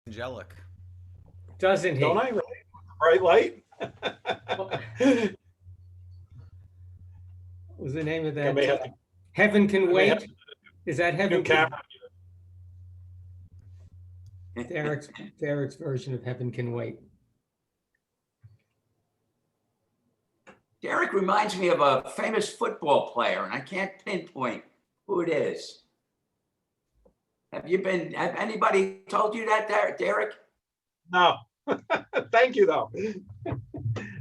Angelic. Doesn't Don't he? I? Bright light. What was the name of I that? may have to. Heaven Can I may have Wait? Is that new Heaven Can? camera. Derek's version of Heaven Can Wait. Derek reminds me of a famous football player, and I can't pinpoint who it is. Have anybody told you that, Derek? No. Thank you, though.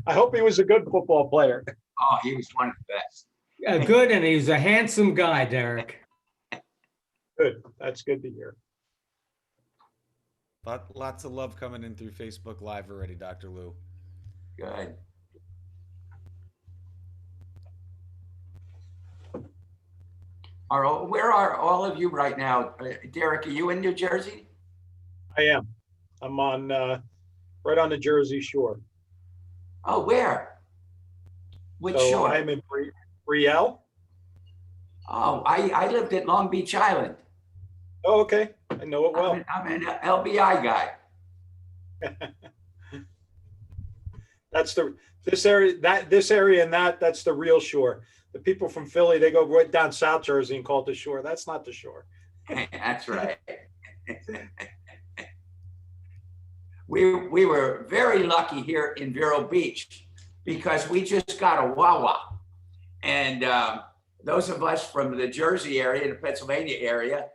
I hope he was a good football player. Oh, he was one of the best. Good, and he's a handsome guy, Derek. Good. That's good to hear. Lots of love coming in through Facebook Live already, Dr. Lew. Good. Where are all of you right now? Derek, are you in New Jersey? I am. I'm on right on the Jersey Shore. Oh, where? Which So shore? I'm in Brielle. Oh, I lived at Long Beach Island. Oh, okay. I know it well. I'm an LBI guy. That's this area and that's the real shore. The people from Philly, they go right down South Jersey and call it the shore. That's not the shore. That's right. We were very lucky here in Vero Beach because we just got a Wawa. And those of us from the Jersey area, the Pennsylvania area,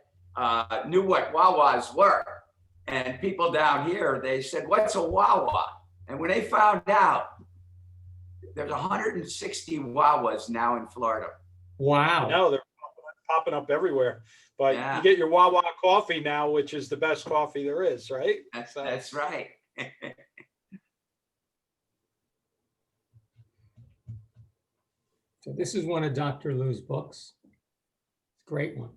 knew what Wawas were. And people down here, they said, "What's a Wawa?" And when they found out, there's 160 Wawas now in Florida. Wow. No, they're popping up everywhere. But Yeah. you get your Wawa coffee now, which is the best coffee there is, right? That's right. So this is one of Dr. Lew's books. It's a great one.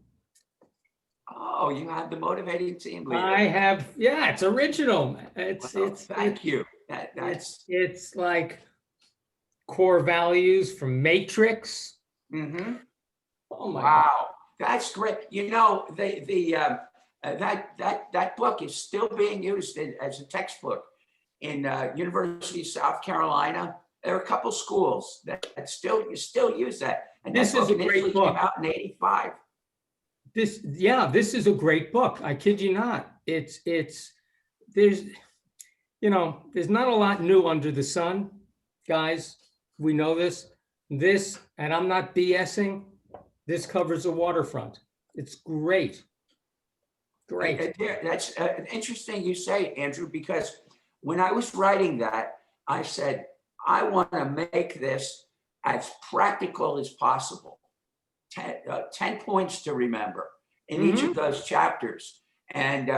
Oh, you have the motivating team leader. I have, yeah, it's original. Thank you. That's It's like core values from Matrix. mm-hmm. Oh my Wow, God. that's great. You know, that book is still being used as a textbook in University of South Carolina. There are a couple schools that still use that. And This that is book a great initially book. came out in '85. This is a great book. I kid you not. There's not a lot new under the sun, guys. We know this, and I'm not BSing. This covers the waterfront. It's great. Great. That's interesting you say, Andrew, because when I was writing that, I said, I want to make this as practical as possible. 10 points to remember in each of those chapters. And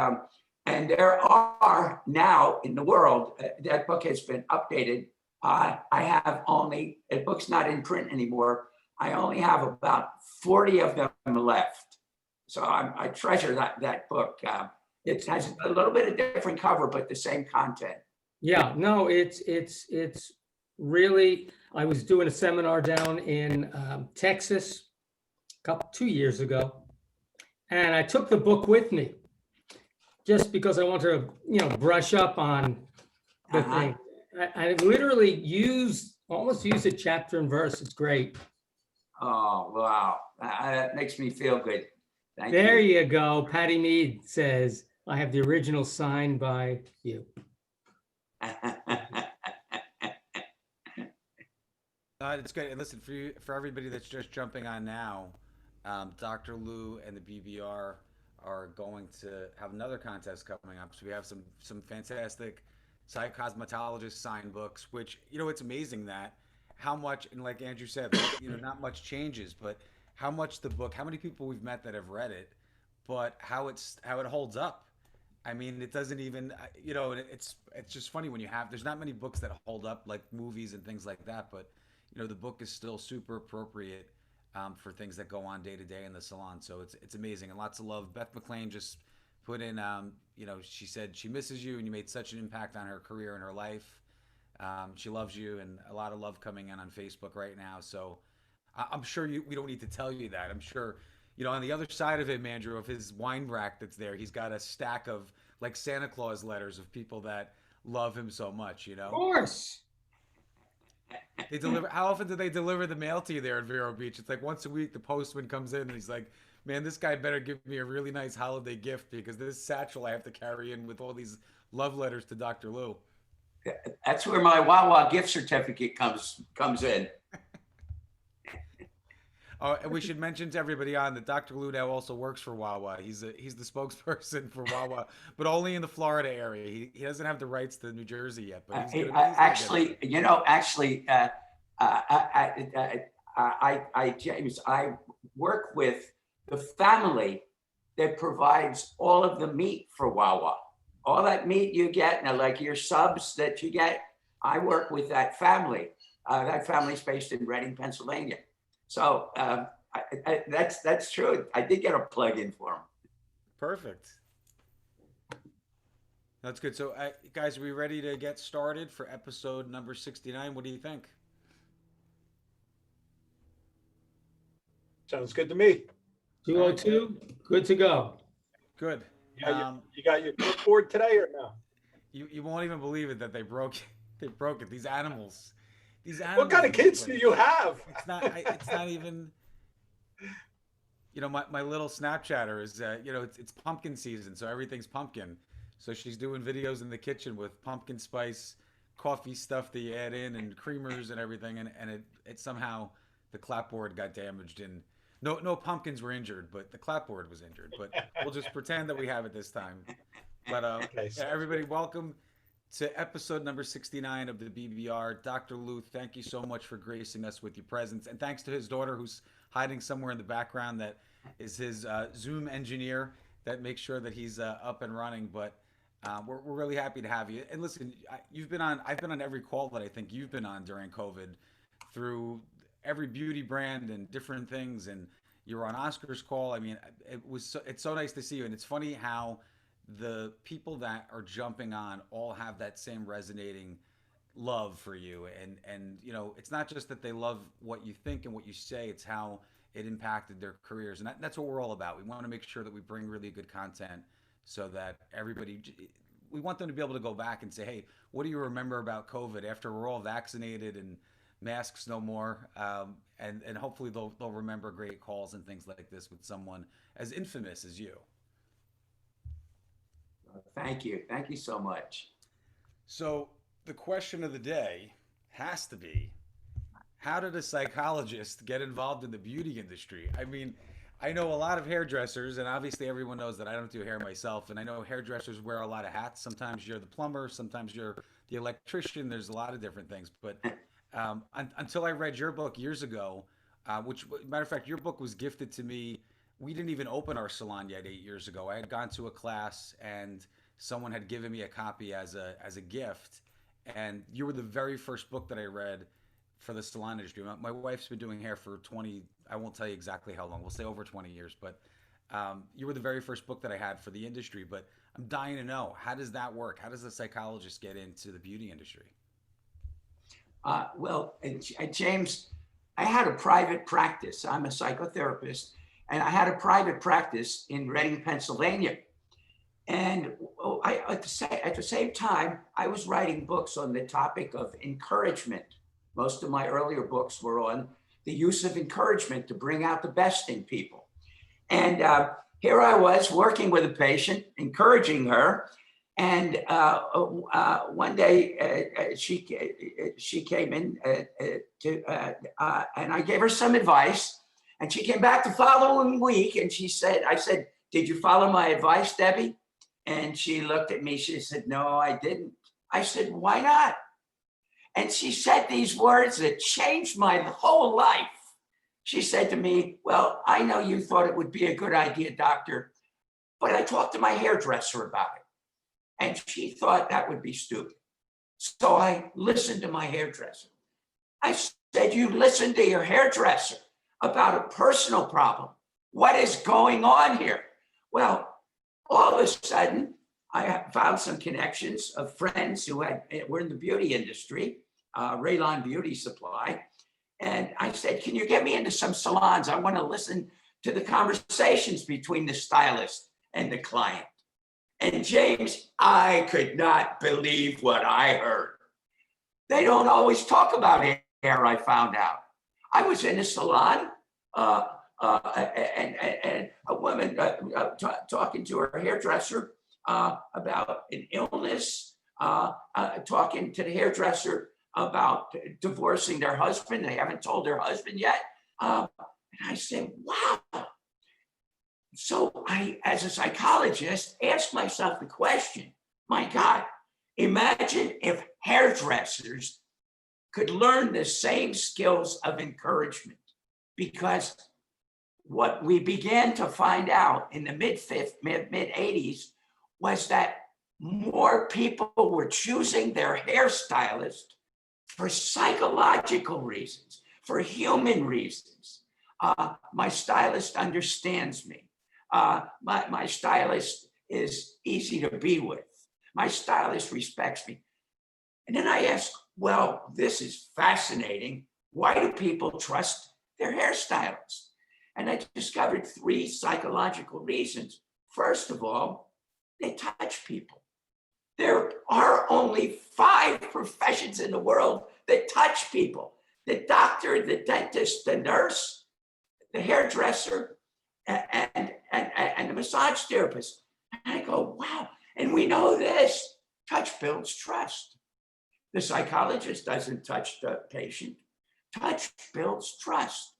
there are now in the world, that book has been updated. I have only, the book's not in print anymore. I only have about 40 of them left. So I treasure that book. It has a little bit of different cover, but the same content. Yeah, no, it's really, I was doing a seminar down in Texas 2 years ago, and I took the book with me just because I wanted to, brush up on the thing. I literally almost use it chapter and verse. It's great. Oh, wow. That makes me feel good. Thank There you. you go. Patty Mead says, I have the original signed by you. It's good. And listen, for everybody that's just jumping on now, Dr. Lew and the BBR are going to have another contest coming up. So we have some fantastic Psy-Cosmetologist signed books, which, it's amazing that how much, and like Andrew said, not much changes, but how much the book, how many people we've met that have read it, but how it holds up. I mean, it doesn't even, it's just funny when there's not many books that hold up like movies and things like that, but the book is still super appropriate for things that go on day to day in the salon. So it's amazing and lots of love. Beth McLean just put in, she said she misses you and you made such an impact on her career and her life. She loves you, and a lot of love coming in on Facebook right now. So I'm sure we don't need to tell you that. I'm sure, on the other side of him, Andrew, of his wine rack that's there, he's got a stack of like Santa Claus letters of people that love him so much, Of course. They deliver. How often do they deliver the mail to you there at Vero Beach? It's like once a week. The postman comes in and he's like, "Man, this guy better give me a really nice holiday gift because this satchel I have to carry in with all these love letters to Dr. Lew." That's where my Wawa gift certificate comes in. Oh, and we should mention to everybody on that Dr. Lew now also works for Wawa. He's the spokesperson for Wawa, but only in the Florida area. He doesn't have the rights to New Jersey yet. But he's Actually, James, I work with the family that provides all of the meat for Wawa. All that meat you get, now like your subs that you get, I work with that family. That family's based in Reading, Pennsylvania. So that's true. I did get a plug in for them. Perfect. That's good. So, guys, are we ready to get started for episode number 69? What do you think? Sounds good to me. 202, good to go. Good. You got your clipboard today or no? You won't even believe it that they broke it. These animals. What kind of kids do you have? It's not even. My little Snapchatter is it's pumpkin season, so everything's pumpkin. So she's doing videos in the kitchen with pumpkin spice coffee stuff that you add in and creamers and everything, and it somehow the clapboard got damaged and no pumpkins were injured, but the clapboard was injured. But we'll just pretend that we have it this time. But Okay, yeah, everybody, welcome to episode number 69 of the BBR. Dr. Lew, thank you so much for gracing us with your presence. And thanks to his daughter, who's hiding somewhere in the background, that is his Zoom engineer that makes sure that he's up and running. But we're really happy to have you. And listen, I've been on every call that I think you've been on during COVID, through every beauty brand and different things. And you were on Oscar's call. I mean, it's so nice to see you. And it's funny how the people that are jumping on all have that same resonating love for you, and it's not just that they love what you think and what you say, it's how it impacted their careers, and that's what we're all about. We want to make sure that we bring really good content so that we want them to be able to go back and say, hey, what do you remember about COVID after we're all vaccinated and masks no more, and hopefully they'll remember great calls and things like this with someone as infamous as you. Thank you so much. So the question of the day has to be, how did a psychologist get involved in the beauty industry? I mean, I know a lot of hairdressers, and obviously everyone knows that I don't do hair myself, and I know hairdressers wear a lot of hats. Sometimes you're the plumber, sometimes you're the electrician. There's a lot of different things. But until I read your book years ago, which, matter of fact, your book was gifted to me. We didn't even open our salon yet 8 years ago. I had gone to a class and someone had given me a copy as a gift. And you were the very first book that I read for the salon industry. My wife's been doing hair for 20, I won't tell you exactly how long, we'll say over 20 years, but you were the very first book that I had for the industry. But I'm dying to know, how does that work? How does a psychologist get into the beauty industry? Well, James, I had a private practice. I'm a psychotherapist, and I had a private practice in Reading, Pennsylvania. And at the same time, I was writing books on the topic of encouragement. Most of my earlier books were on the use of encouragement to bring out the best in people. And here I was working with a patient, encouraging her. And one day she came in and I gave her some advice. And she came back the following week and I said, did you follow my advice, Debbie? And she looked at me, she said, no, I didn't. I said, why not? And she said these words that changed my whole life. She said to me, well, I know you thought it would be a good idea, doctor, but I talked to my hairdresser about it. And she thought that would be stupid. So I listened to my hairdresser. I said, you listened to your hairdresser. about a personal problem. What is going on here? Well, all of a sudden, I found some connections of friends who were in the beauty industry, Raylon Beauty Supply. And I said, can you get me into some salons? I want to listen to the conversations between the stylist and the client. And James, I could not believe what I heard. They don't always talk about hair, I found out. I was in a salon and a woman talking to her hairdresser about an illness, talking to the hairdresser about divorcing their husband. They haven't told their husband yet. And I said, wow. So I, as a psychologist, asked myself the question, my God, imagine if hairdressers could learn the same skills of encouragement, because what we began to find out in the mid 80s was that more people were choosing their hairstylist for psychological reasons, for human reasons. My stylist understands me. My stylist is easy to be with. My stylist respects me. And then I asked, well, this is fascinating. Why do people trust their hairstylists? And I discovered 3 psychological reasons. First of all, they touch people. There are only 5 professions in the world that touch people: the doctor, the dentist, the nurse, the hairdresser, and the massage therapist. And I go, wow. And we know this, touch builds trust. The psychologist doesn't touch the patient. Touch builds trust.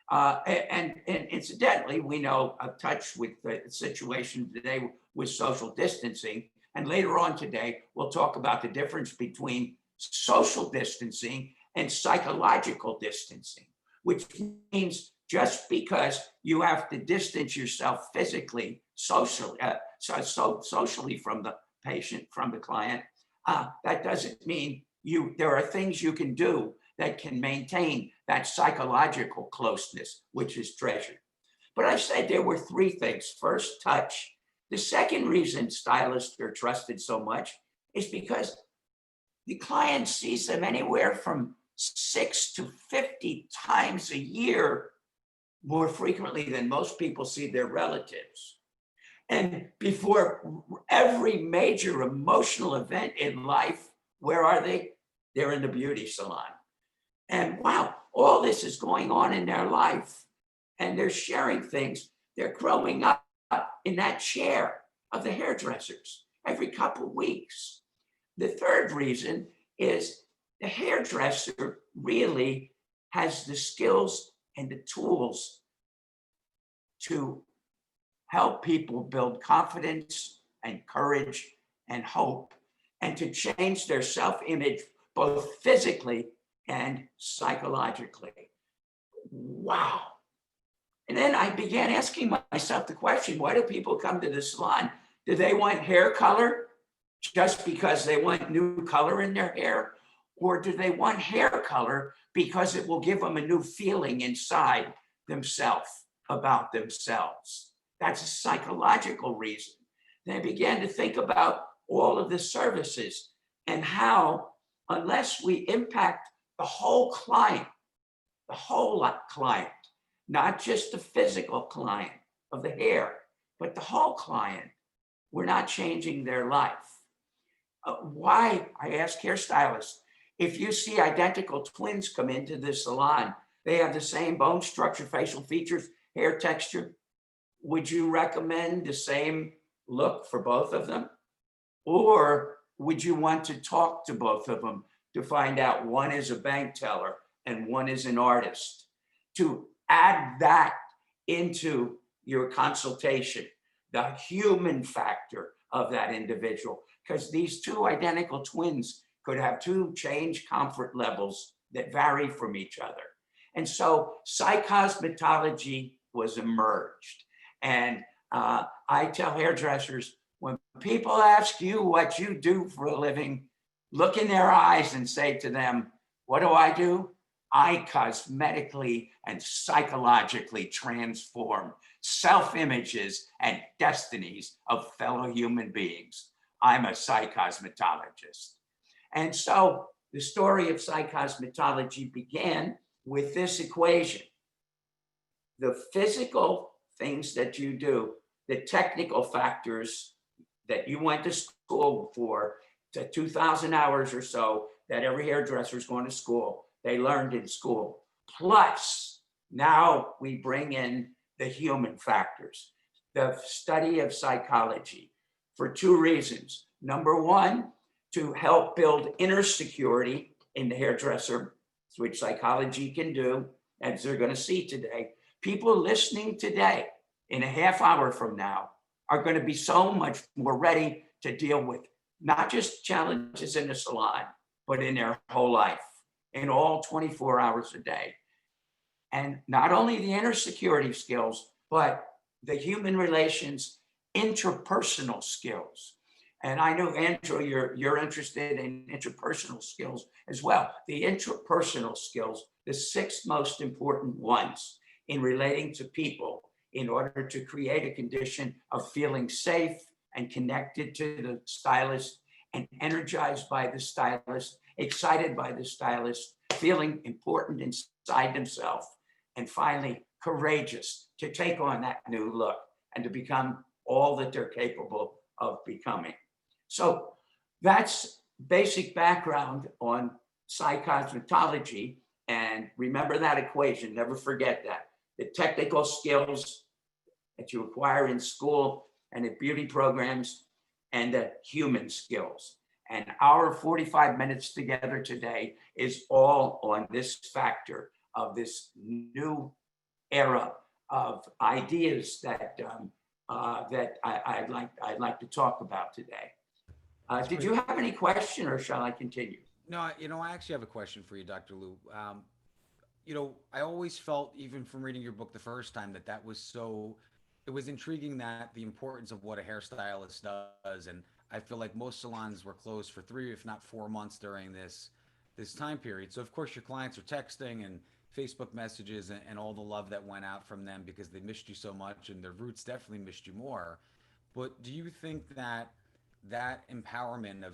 And incidentally, we know a touch with the situation today with social distancing. And later on today, we'll talk about the difference between social distancing and psychological distancing, which means just because you have to distance yourself physically, socially from the patient, from the client, that doesn't mean there are things you can do that can maintain that psychological closeness, which is treasured. But I said there were 3 things. First, touch. The second reason stylists are trusted so much is because the client sees them anywhere from 6 to 50 times a year, more frequently than most people see their relatives. And before every major emotional event in life, where are they? They're in the beauty salon. And wow, all this is going on in their life. And they're sharing things. They're growing up in that chair of the hairdressers every couple of weeks. The third reason is the hairdresser really has the skills and the tools to help people build confidence and courage and hope, and to change their self-image both physically and psychologically. Wow. And then I began asking myself the question, why do people come to the salon? Do they want hair color just because they want new color in their hair? Or do they want hair color because it will give them a new feeling inside themselves about themselves? That's a psychological reason. They began to think about all of the services and how, unless we impact the whole client, not just the physical client of the hair, but the whole client, we're not changing their life. Why? I ask hairstylists, if you see identical twins come into the salon, they have the same bone structure, facial features, hair texture, would you recommend the same look for both of them? Or would you want to talk to both of them to find out one is a bank teller and one is an artist? To add that into your consultation, the human factor of that individual, because these 2 identical twins could have 2 change comfort levels that vary from each other. And so Psy-Cosmetology was emerged. And I tell hairdressers, when people ask you what you do for a living, look in their eyes and say to them, what do I do? cosmetically and psychologically transform self-images and destinies of fellow human beings. I'm a Psy-Cosmetologist. And so the story of Psy-Cosmetology began with this equation. The physical things that you do, the technical factors that you went to school for, to 2,000 hours or so that every hairdresser is going to school, they learned in school. Plus, now we bring in the human factors, the study of psychology, for two reasons. Number one, to help build inner security in the hairdresser, which psychology can do, as they're going to see today. People listening today, in a half hour from now, are going to be so much more ready to deal with not just challenges in the salon, but in their whole life, in all 24 hours a day. And not only the inner security skills, but the human relations, interpersonal skills. And I know, Andrew, you're interested in interpersonal skills as well. The interpersonal skills, the 6 most important ones in relating to people in order to create a condition of feeling safe and connected to the stylist and energized by the stylist, excited by the stylist, feeling important inside themselves, and finally courageous to take on that new look and to become all that they're capable of becoming. So that's basic background on Psy-Cosmetology. And remember that equation, never forget that. The technical skills that you acquire in school and at beauty programs, and the human skills. And our 45 minutes together today is all on this factor of this new era of ideas that I'd like to talk about today. Did you have any question, or shall I continue? No, I actually have a question for you, Dr. Lew. I always felt, even from reading your book the first time, that it was intriguing, that the importance of what a hairstylist does. And I feel like most salons were closed for 3, if not 4 months during this time period. So of course your clients are texting and Facebook messages and all the love that went out from them because they missed you so much, and their roots definitely missed you more. But do you think that empowerment of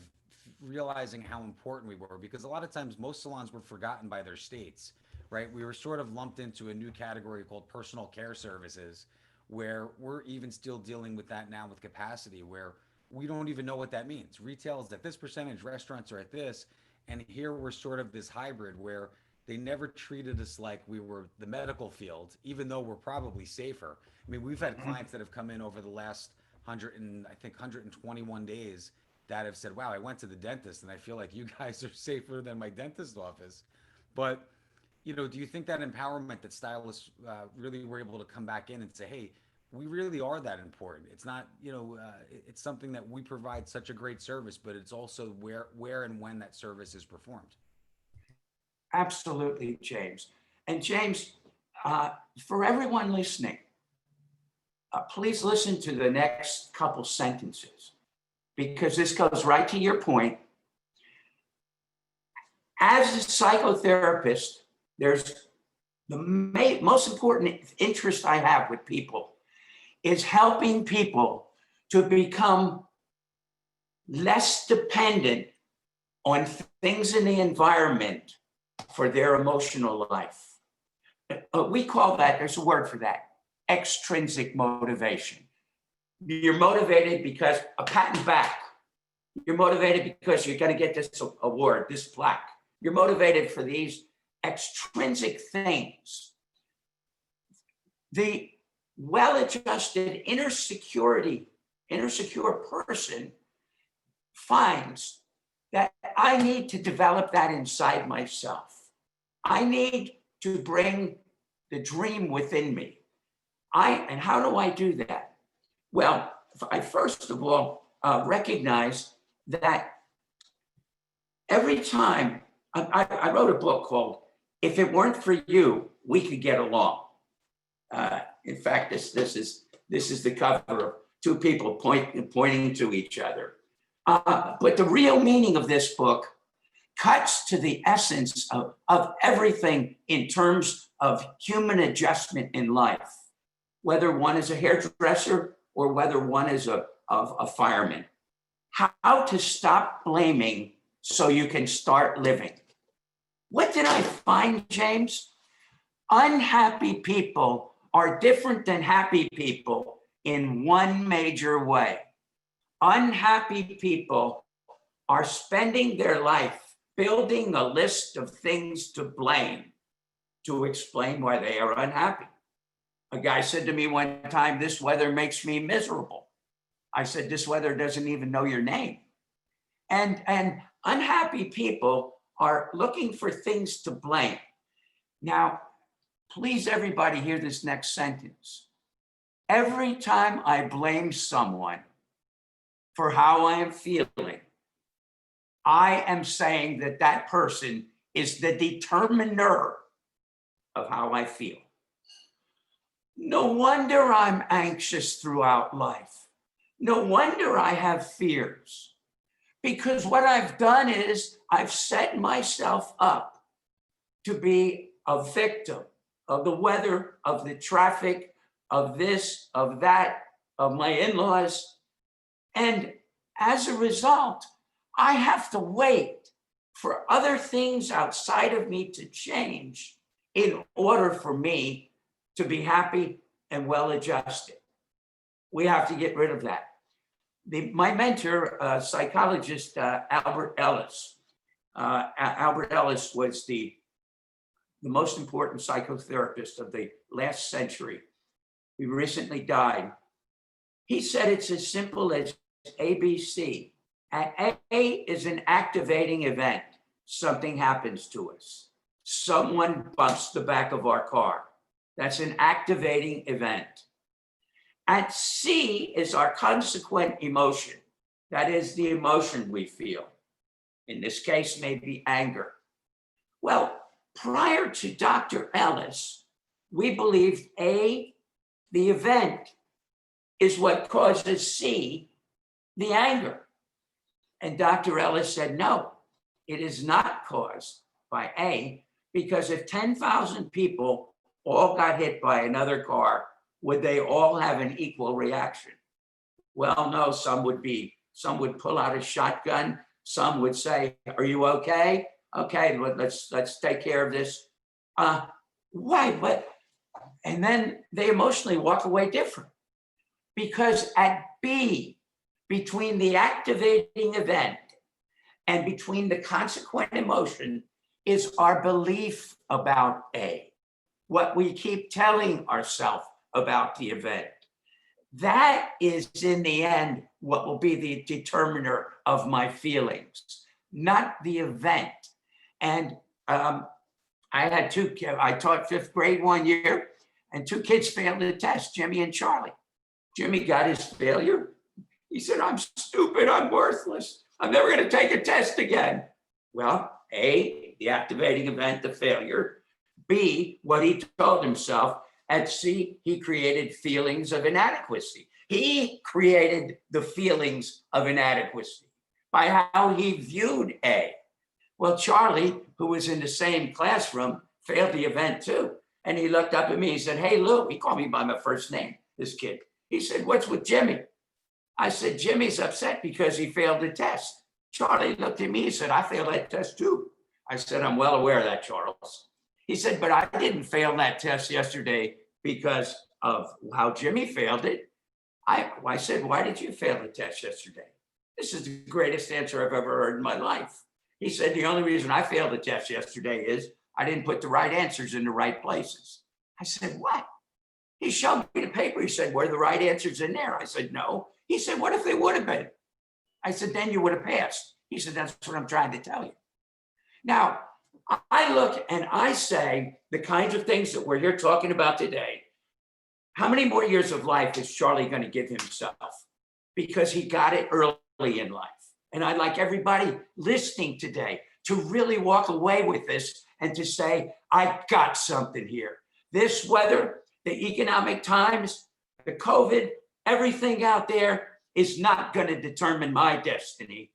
realizing how important we were, because a lot of times most salons were forgotten by their states, right? We were sort of lumped into a new category called personal care services, where we're even still dealing with that now with capacity, where we don't even know what that means. Retail is at this percentage, restaurants are at this, and here we're sort of this hybrid where they never treated us like we were the medical field, even though we're probably safer. I mean, we've had clients that have come in over the last 121 days that have said, wow, I went to the dentist and I feel like you guys are safer than my dentist office. But, do you think that empowerment that stylists really were able to come back in and say, hey, we really are that important? It's not, it's something that we provide such a great service, but it's also where and when that service is performed. Absolutely, James. And James, for everyone listening, please listen to the next couple sentences, because this goes right to your point. As a psychotherapist, there's the most important interest I have with people is helping people to become less dependent on things in the environment for their emotional life. We call that, there's a word for that, extrinsic motivation. You're motivated because a pat and back. You're motivated because you're going to get this award, this plaque. You're motivated for these extrinsic things. The well-adjusted inner secure person finds that I need to develop that inside myself. I need to bring the dream within me. And how do I do that? Well, I first of all recognize that every time I wrote a book called "If It Weren't for You, We Could Get Along." In fact, this is the cover of two people pointing to each other. But the real meaning of this book cuts to the essence of everything in terms of human adjustment in life, whether one is a hairdresser or whether one is a fireman. How to stop blaming so you can start living. What did I find, James? Unhappy people are different than happy people in one major way. Unhappy people are spending their life building a list of things to blame to explain why they are unhappy. A guy said to me one time, "This weather makes me miserable." I said, "This weather doesn't even know your name." And unhappy people are looking for things to blame. Now, please, everybody, hear this next sentence. Every time I blame someone for how I am feeling, I am saying that that person is the determiner of how I feel. No wonder I'm anxious throughout life. No wonder I have fears. Because what I've done is I've set myself up to be a victim of the weather, of the traffic, of this, of that, of my in-laws. And as a result, I have to wait for other things outside of me to change in order for me to be happy and well-adjusted. We have to get rid of that. My mentor, psychologist Albert Ellis. Albert Ellis was the most important psychotherapist of the last century. He recently died. He said it's as simple as ABC. And A is an activating event. Something happens to us. Someone bumps the back of our car. That's an activating event. And C is our consequent emotion. That is the emotion we feel. In this case, maybe anger. Well, prior to Dr. Ellis, we believed A, the event, is what causes C, the anger. And Dr. Ellis said, no, it is not caused by A, because if 10,000 people all got hit by another car, would they all have an equal reaction? Well, no, some would pull out a shotgun. Some would say, are you okay? Okay, let's take care of this. Why? But, and then they emotionally walk away different. Because at B, between the activating event and between the consequent emotion is our belief about A, what we keep telling ourselves about the event. That is, in the end, what will be the determiner of my feelings, not the event. And I had I taught fifth grade one year, and two kids failed the test, Jimmy and Charlie. Jimmy got his failure. He said, I'm stupid, I'm worthless. I'm never gonna take a test again. Well, A, the activating event, the failure. B, what he told himself. And C, he created feelings of inadequacy. He created the feelings of inadequacy by how he viewed A. Well, Charlie, who was in the same classroom, failed the event too. And he looked up at me, he said, hey, Lew, he called me by my first name, this kid. He said, what's with Jimmy? I said, Jimmy's upset because he failed the test. Charlie looked at me, he said, I failed that test too. I said, I'm well aware of that, Charles. He said, but I didn't fail that test yesterday because of how Jimmy failed it. I said, why did you fail the test yesterday? This is the greatest answer I've ever heard in my life. He said, the only reason I failed the test yesterday is I didn't put the right answers in the right places. I said, what? He showed me the paper. He said, were the right answers in there? I said, no. He said, what if they would have been? I said, then you would have passed. He said, that's what I'm trying to tell you. Now, I look and I say the kinds of things that we're here talking about today. How many more years of life is Charlie going to give himself? Because he got it early in life. And I'd like everybody listening today to really walk away with this and to say, I got something here. This weather, the economic times, the COVID, everything out there is not going to determine my destiny.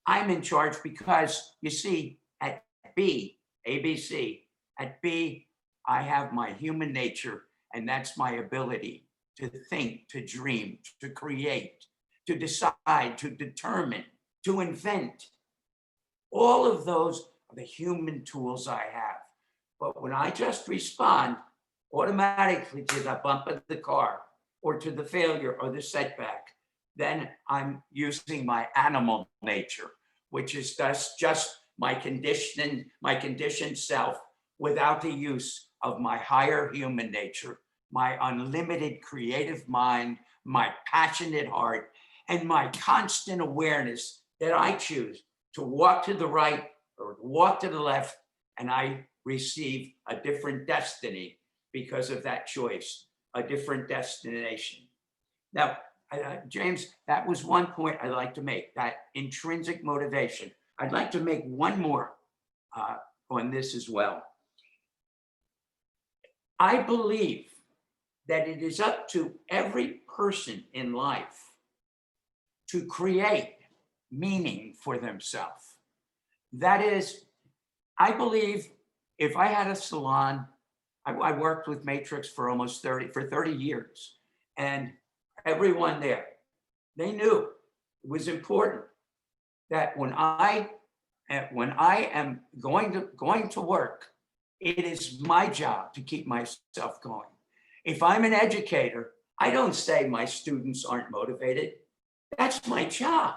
I'm in charge because you see, at B, ABC, at B, I have my human nature, and that's my ability to think, to dream, to create, to decide, to determine, to invent. All of those are the human tools I have. But when I just respond automatically to the bump of the car or to the failure or the setback, then I'm using my animal nature, which is just my conditioned self without the use of my higher human nature, my unlimited creative mind, my passionate heart, and my constant awareness that I choose to walk to the right or walk to the left, and I receive a different destiny because of that choice, a different destination. Now, James, that was one point I'd like to make, that intrinsic motivation. I'd like to make one more on this as well. I believe that it is up to every person in life to create meaning for themselves. That is, I believe if I had a salon, I worked with Matrix for 30 years, and everyone there, they knew it was important that when I am going to work, it is my job to keep myself going. If I'm an educator, I don't say my students aren't motivated. That's my job.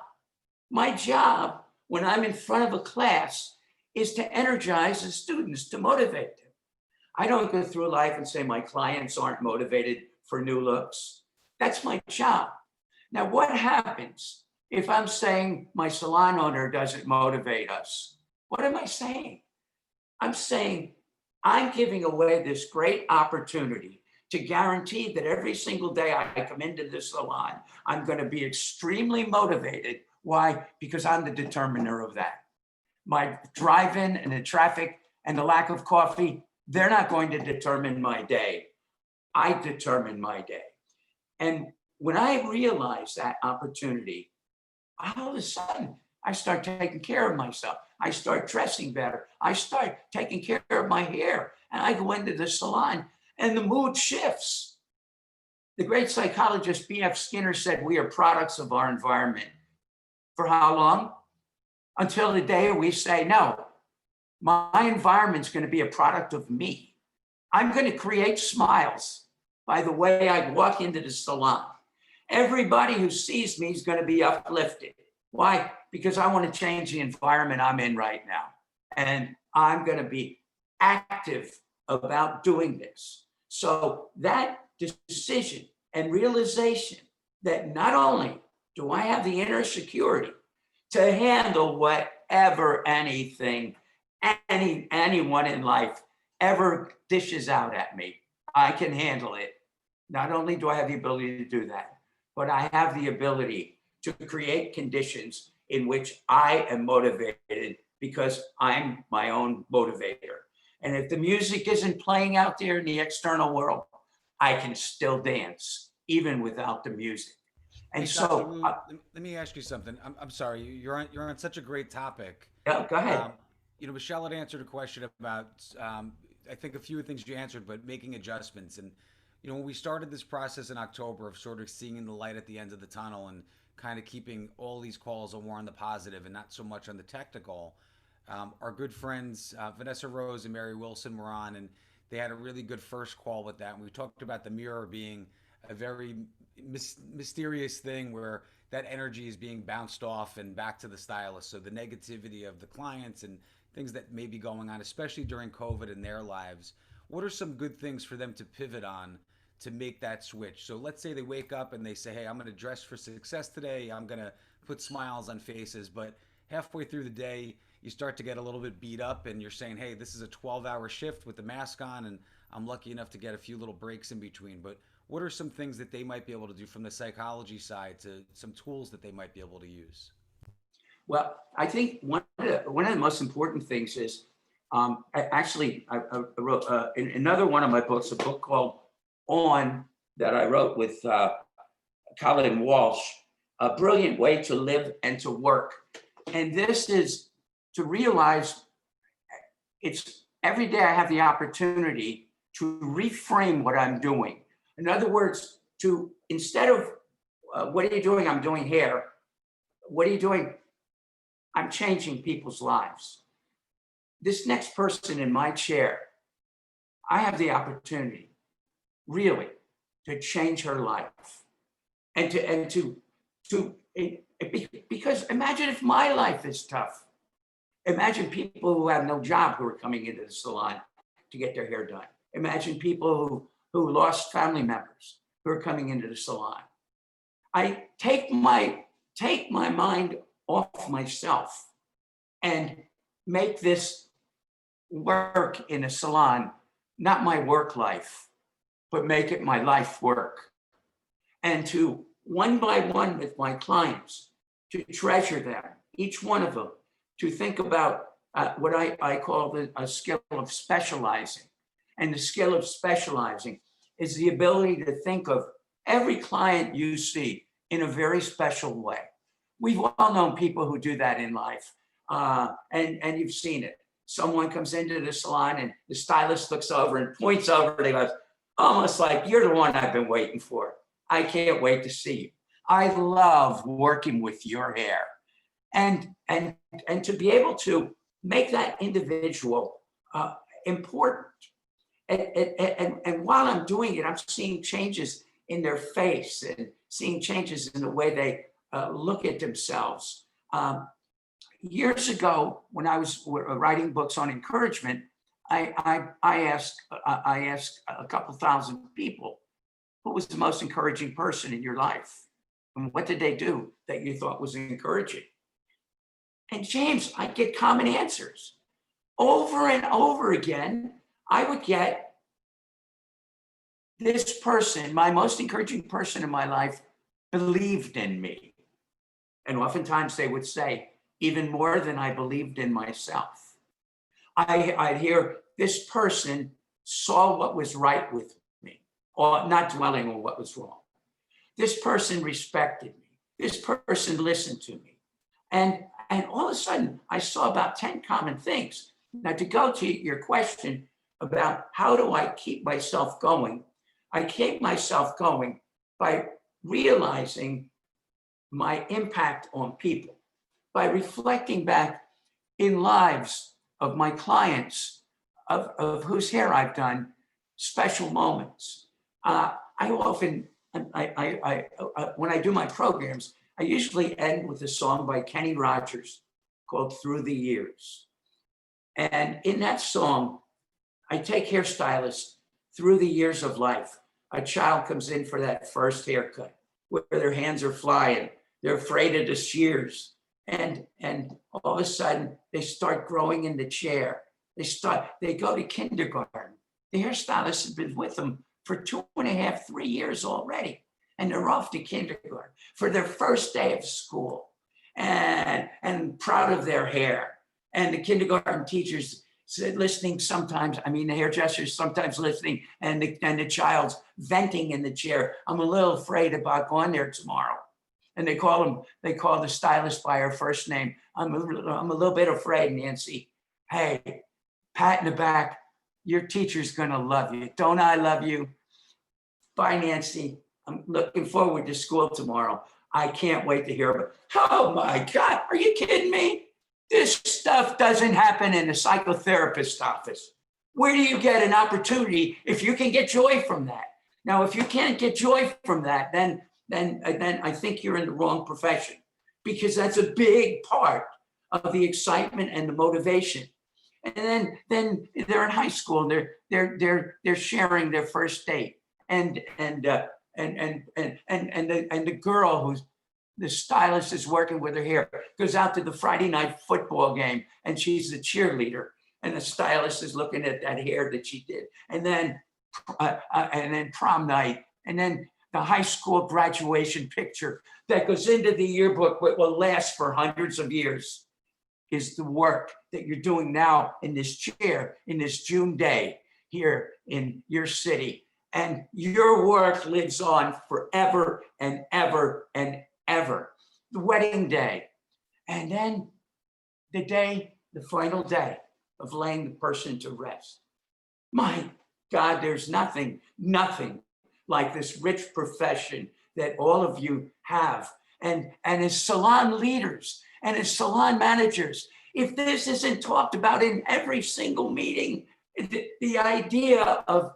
My job when I'm in front of a class is to energize the students, to motivate them. I don't go through life and say my clients aren't motivated for new looks. That's my job. Now, what happens if I'm saying my salon owner doesn't motivate us? What am I saying? I'm saying I'm giving away this great opportunity to guarantee that every single day I come into the salon, I'm going to be extremely motivated. Why? Because I'm the determiner of that. My drive-in and the traffic and the lack of coffee, they're not going to determine my day. I determine my day. And when I realize that opportunity, all of a sudden, I start taking care of myself. I start dressing better. I start taking care of my hair. And I go into the salon and the mood shifts. The great psychologist B.F. Skinner said, we are products of our environment. For how long? Until the day we say, no, my environment's going to be a product of me. I'm going to create smiles by the way I walk into the salon. Everybody who sees me is going to be uplifted. Why? Because I want to change the environment I'm in right now. And I'm going to be active about doing this. So that decision and realization that not only do I have the inner security to handle whatever anything, anyone in life ever dishes out at me, I can handle it. Not only do I have the ability to do that, but I have the ability to create conditions in which I am motivated because I'm my own motivator. And if the music isn't playing out there in the external world, I can still dance even without the music. And Hey, so, Dr. Lew, let me ask you something. I'm sorry, you're on such a great topic. yeah, go ahead. Michelle had answered a question about, I think a few things you answered, but making adjustments. And, when we started this process in October of sort of seeing the light at the end of the tunnel and kind of keeping all these calls more on the positive and not so much on the technical, our good friends, Vanessa Rose and Mary Wilson were on, and they had a really good first call with that. And we talked about the mirror being a very mysterious thing where that energy is being bounced off and back to the stylist. So the negativity of the clients and things that may be going on, especially during COVID in their lives, what are some good things for them to pivot on to make that switch? So let's say they wake up and they say, hey, I'm going to dress for success today. I'm going to put smiles on faces. But halfway through the day, you start to get a little bit beat up and you're saying, hey, this is a 12-hour shift with the mask on and I'm lucky enough to get a few little breaks in between. But what are some things that they might be able to do from the psychology side, to some tools that they might be able to use? Well, I think one of the most important things is, I wrote in another one of my books, a book called On, that I wrote with Colin Walsh, A Brilliant Way to Live and to Work. And this is to realize it's every day I have the opportunity to reframe what I'm doing. In other words, to instead of what are you doing? I'm doing hair. What are you doing? I'm changing people's lives. This next person in my chair, I have the opportunity really to change her life because imagine if my life is tough. Imagine people who have no job who are coming into the salon to get their hair done. Imagine people who lost family members who are coming into the salon. I take my mind off myself and make this work in a salon, not my work life, but make it my life work. And to one by one with my clients, to treasure them, each one of them, to think about what I call a skill of specializing. And the skill of specializing is the ability to think of every client you see in a very special way. We've all known people who do that in life, and you've seen it. Someone comes into the salon and the stylist looks over and points over and he goes, almost like, you're the one I've been waiting for. I can't wait to see you. I love working with your hair. And to be able to make that individual important. And while I'm doing it, I'm seeing changes in their face and seeing changes in the way they look at themselves. Years ago, when I was writing books on encouragement, I asked a couple thousand people, who was the most encouraging person in your life? And what did they do that you thought was encouraging? And James, I get common answers. Over and over again, I would get this person, my most encouraging person in my life, believed in me. And oftentimes they would say, even more than I believed in myself. I'd hear, this person saw what was right with me, or not dwelling on what was wrong. This person respected me. This person listened to me. And all of a sudden, I saw about 10 common things. Now, to go to your question about how do I keep myself going, I keep myself going by realizing my impact on people, by reflecting back in lives of my clients, of whose hair I've done, special moments. I often, when I do my programs, I usually end with a song by Kenny Rogers called Through the Years. And in that song, I take hairstylists through the years of life. A child comes in for that first haircut where their hands are flying. They're afraid of the shears. And all of a sudden they start growing in the chair. They go to kindergarten. The hairstylist has been with them for 2.5, 3 years already. And they're off to kindergarten for their first day of school and proud of their hair. And the kindergarten teachers listening sometimes, the hairdressers sometimes listening, and the child's venting in the chair. I'm a little afraid about going there tomorrow. And they call the stylist by her first name. I'm a little bit afraid, Nancy. Hey, pat in the back, your teacher's gonna love you. Don't I love you? Bye, Nancy. I'm looking forward to school tomorrow. I can't wait to hear about it. Oh my God, are you kidding me? This stuff doesn't happen in a psychotherapist's office. Where do you get an opportunity if you can get joy from that? Now, if you can't get joy from that, then I think you're in the wrong profession, because that's a big part of the excitement and the motivation. And then they're in high school. They're sharing their first date, and the girl who's the stylist is working with her hair goes out to the Friday night football game, and she's the cheerleader, and the stylist is looking at that hair that she did, and then prom night, and then the high school graduation picture that goes into the yearbook, but will last for hundreds of years, is the work that you're doing now in this chair, in this June day here in your city. And your work lives on forever and ever and ever. The wedding day. And then the final day of laying the person to rest. My God, there's nothing like this rich profession that all of you have. And as salon leaders and as salon managers, if this isn't talked about in every single meeting, the idea of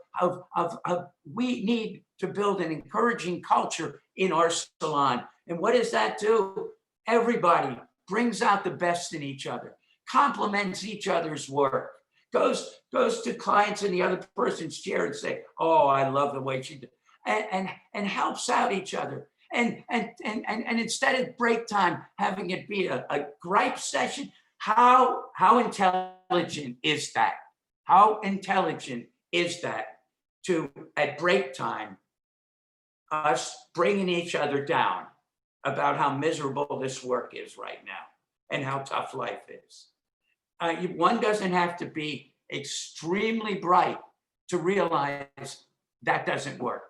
we need to build an encouraging culture in our salon. And what does that do? Everybody brings out the best in each other, compliments each other's work, goes to clients in the other person's chair and say, "Oh, I love the way she did," and helps out each other. And instead of break time having it be a gripe session, how intelligent is that? How intelligent is that to, at break time, us bringing each other down about how miserable this work is right now and how tough life is? One doesn't have to be extremely bright to realize that doesn't work.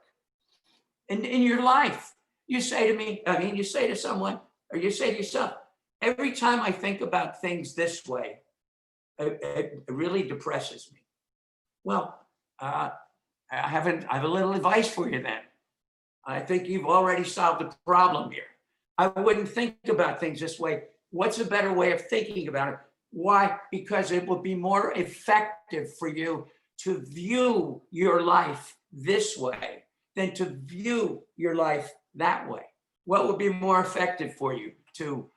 In your life, you say to me, you say to someone, or you say to yourself, every time I think about things this way, it really depresses me. Well, I have a little advice for you then. I think you've already solved the problem here. I wouldn't think about things this way. What's a better way of thinking about it? Why? Because it will be more effective for you to view your life this way than to view your life that way. What would be more effective for you? To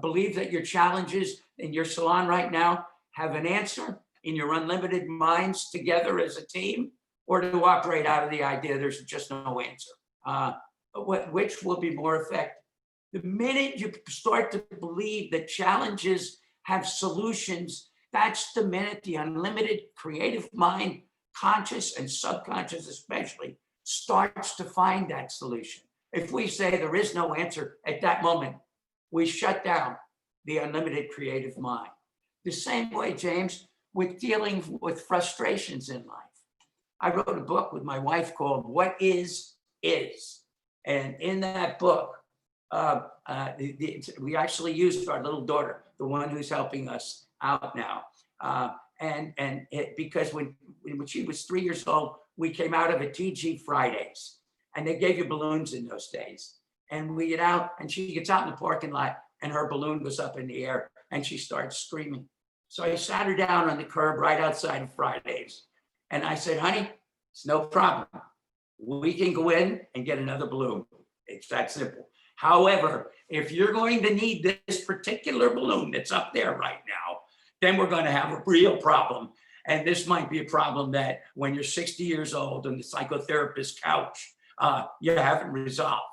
believe that your challenges in your salon right now have an answer in your unlimited minds together as a team, or to operate out of the idea there's just no answer? Which will be more effective? The minute you start to believe that challenges have solutions, that's the minute the unlimited creative mind, conscious and subconscious especially, starts to find that solution. If we say there is no answer at that moment, we shut down the unlimited creative mind. The same way, James, with dealing with frustrations in life. I wrote a book with my wife called What Is. And in that book, we actually used our little daughter, the one who's helping us out now. Because when she was 3 years old, we came out of a TG Fridays, and they gave you balloons in those days. And we get out, and she gets out in the parking lot, and her balloon goes up in the air, and she starts screaming. So I sat her down on the curb right outside of Fridays, and I said, "Honey, it's no problem. We can go in and get another balloon. It's that simple. However, if you're going to need this particular balloon that's up there right now, then we're going to have a real problem. And this might be a problem that when you're 60 years old on the psychotherapist's couch, you haven't resolved."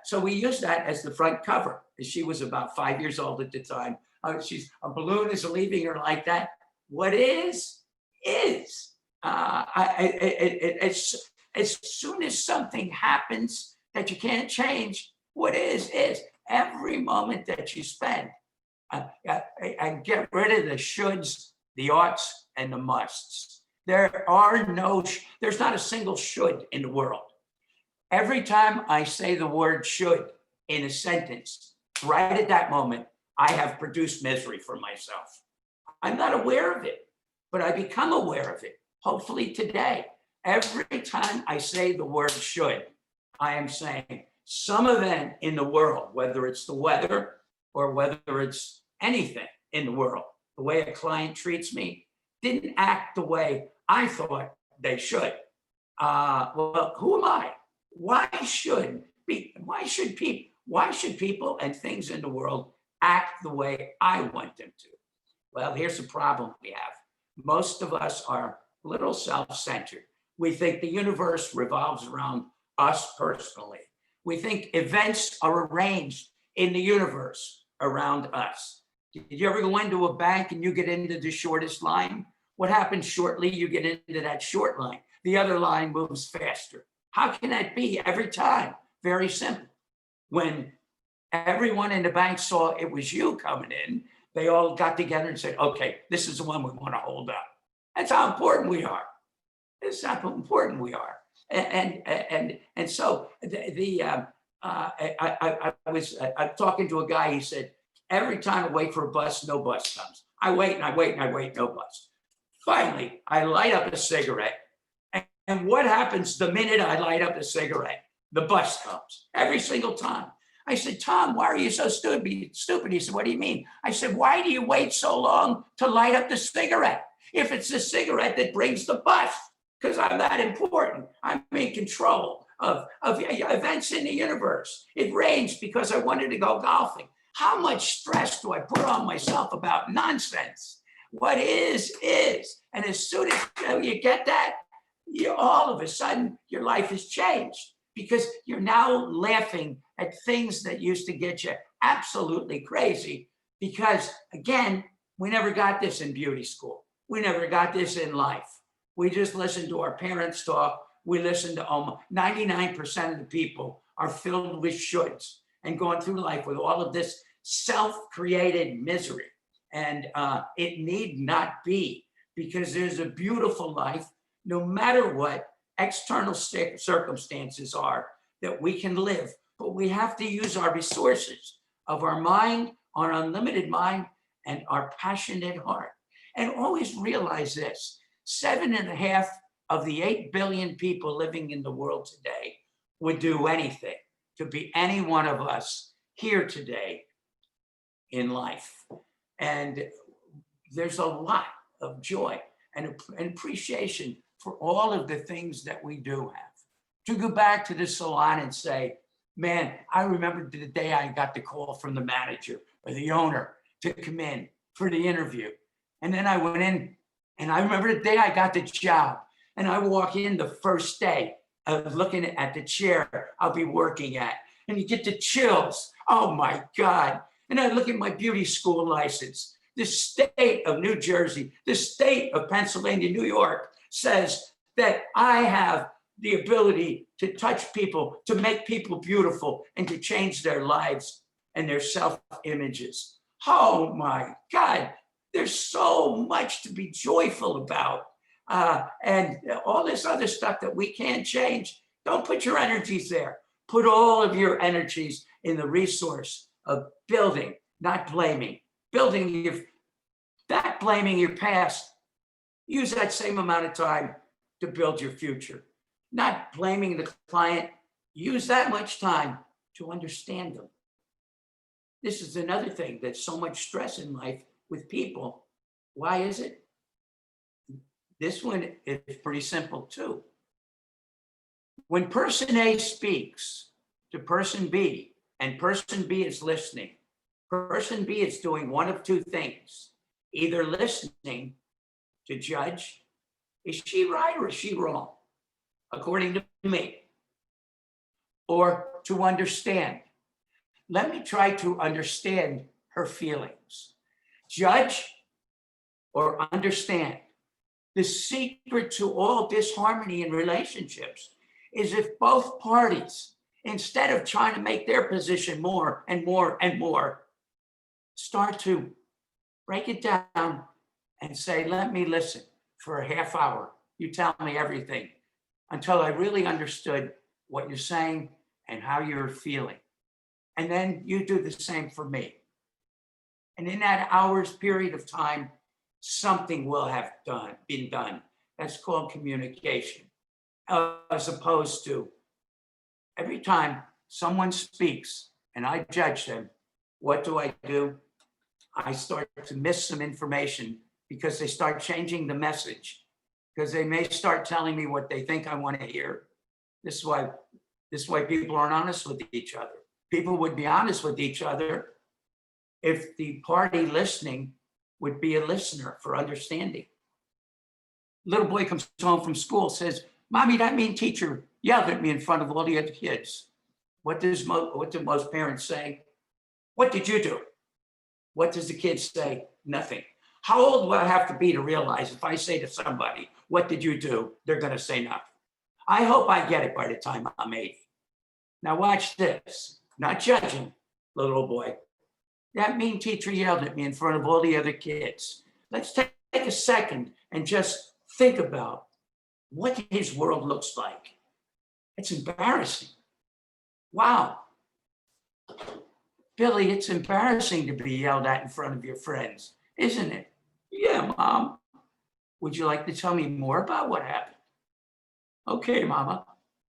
So we used that as the front cover. She was about 5 years old at the time. A balloon is leaving her like that. What is. As soon as something happens that you can't change, what is. Every moment that you spend, and get rid of the shoulds, the oughts, and the musts. There's not a single should in the world. Every time I say the word should in a sentence, right at that moment, I have produced misery for myself. I'm not aware of it, but I become aware of it, hopefully today. Every time I say the word should, I am saying some event in the world, whether it's the weather or whether it's anything in the world, the way a client treats me, didn't act the way I thought they should. Well, who am I? Why should people and things in the world act the way I want them to? Well, here's the problem we have. Most of us are a little self-centered. We think the universe revolves around us personally. We think events are arranged in the universe around us. Did you ever go into a bank and you get into the shortest line? What happens shortly? You get into that short line. The other line moves faster. How can that be every time? Very simple. When everyone in the bank saw it was you coming in, they all got together and said, "Okay, this is the one we want to hold up." That's how important we are. That's how important we are. And so I was talking to a guy. He said, every time I wait for a bus, no bus comes. I wait and I wait and I wait, no bus. Finally, I light up a cigarette. And what happens the minute I light up a cigarette? The bus comes every single time. I said, Tom, why are you so stupid? He said, what do you mean? I said, why do you wait so long to light up the cigarette? If it's the cigarette that brings the bus, because I'm that important. I'm in control of events in the universe. It rains because I wanted to go golfing. How much stress do I put on myself about nonsense? What is. And as soon as you get that, all of a sudden, your life has changed because you're now laughing at things that used to get you absolutely crazy because, again, we never got this in beauty school. We never got this in life. We just listened to our parents talk. We listened to 99% of the people are filled with shoulds and going through life with all of this self-created misery. And it need not be, because there's a beautiful life, no matter what external circumstances are, that we can live. But we have to use our resources of our mind, our unlimited mind, and our passionate heart. And always realize this, 7.5 of the 8 billion people living in the world today would do anything to be any one of us here today in life. And there's a lot of joy and appreciation for all of the things that we do have. To go back to the salon and say, man, I remember the day I got the call from the manager or the owner to come in for the interview. And then I went in, and I remember the day I got the job, and I walk in the first day looking at the chair I'll be working at, and you get the chills. Oh my God. And I look at my beauty school license. The state of New Jersey, the state of Pennsylvania, New York says that I have the ability to touch people, to make people beautiful, and to change their lives and their self-images. Oh my God, there's so much to be joyful about. And all this other stuff that we can't change, don't put your energies there. Put all of your energies in the resource of building, not blaming. Building not blaming your past. Use that same amount of time to build your future. Not blaming the client. Use that much time to understand them. This is another thing that's so much stress in life with people. Why is it? This one is pretty simple too. When person A speaks to person B and person B is listening, person B is doing one of two things. Either listening to judge, is she right or is she wrong, according to me? Or to understand. Let me try to understand her feelings. Judge or understand. The secret to all disharmony in relationships is if both parties, instead of trying to make their position more and more and more, start to break it down and say, let me listen for a half hour. You tell me everything until I really understood what you're saying and how you're feeling. And then you do the same for me. And in that hour's period of time, something will have been done. That's called communication. As opposed to every time someone speaks and I judge them, what do? I start to miss some information because they start changing the message, because they may start telling me what they think I want to hear. This is why people aren't honest with each other. People would be honest with each other if the party listening would be a listener for understanding. Little boy comes home from school, says, Mommy, that mean teacher yelled at me in front of all the other kids. What do most parents say? What did you do? What does the kid say? Nothing. How old will I have to be to realize if I say to somebody, what did you do? They're going to say nothing. I hope I get it by the time I'm 80. Now watch this. Not judging, little boy. That mean teacher yelled at me in front of all the other kids. Let's take a second and just think about what his world looks like. It's embarrassing. Wow, Billy, it's embarrassing to be yelled at in front of your friends, isn't it? Yeah, Mom. Would you like to tell me more about what happened? Okay, Mama.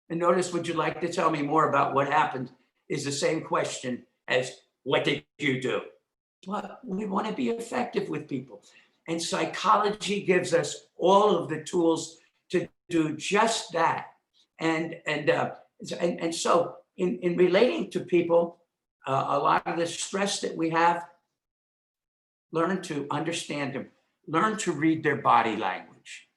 And notice, would you like to tell me more about what happened is the same question as what did you do? But we want to be effective with people. And psychology gives us all of the tools to do just that. And so in relating to people, a lot of the stress that we have, learn to understand them, learn to read their body language.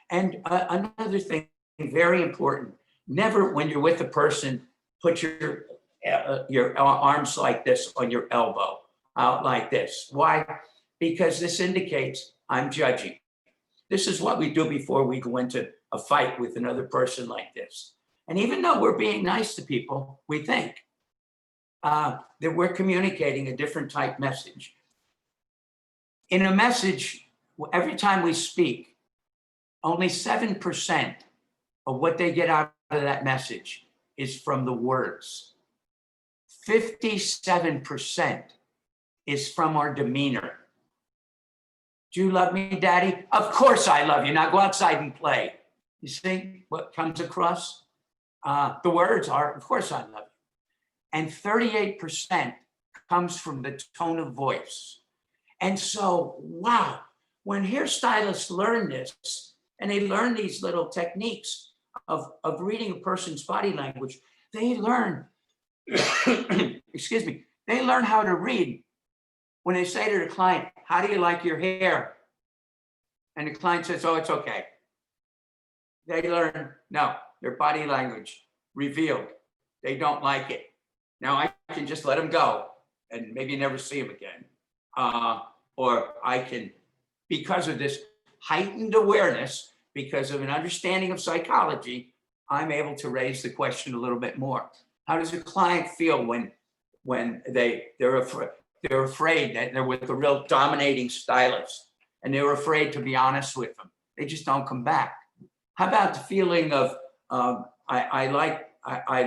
And another thing, very important, never when you're with a person, put your arms like this on your elbow, out like this. Why? Because this indicates I'm judging. This is what we do before we go into a fight with another person like this. And even though we're being nice to people, we think that we're communicating a different type message. In a message, every time we speak, only 7% of what they get out of that message is from the words. 57% is from our demeanor. Do you love me, Daddy? Of course I love you. Now go outside and play. You see what comes across? The words are, of course I love you. And 38% comes from the tone of voice. And so, wow, when hairstylists learn this, and they learn these little techniques of reading a person's body language, they learn, excuse me, they learn how to read when they say to the client, how do you like your hair? And the client says, oh, it's okay. They learn, no, their body language revealed, they don't like it. Now I can just let them go and maybe never see them again. Or I can, because of this heightened awareness, because of an understanding of psychology, I'm able to raise the question a little bit more. How does a client feel when they're afraid that they're with a real dominating stylist and they're afraid to be honest with them? They just don't come back. How about the feeling of, I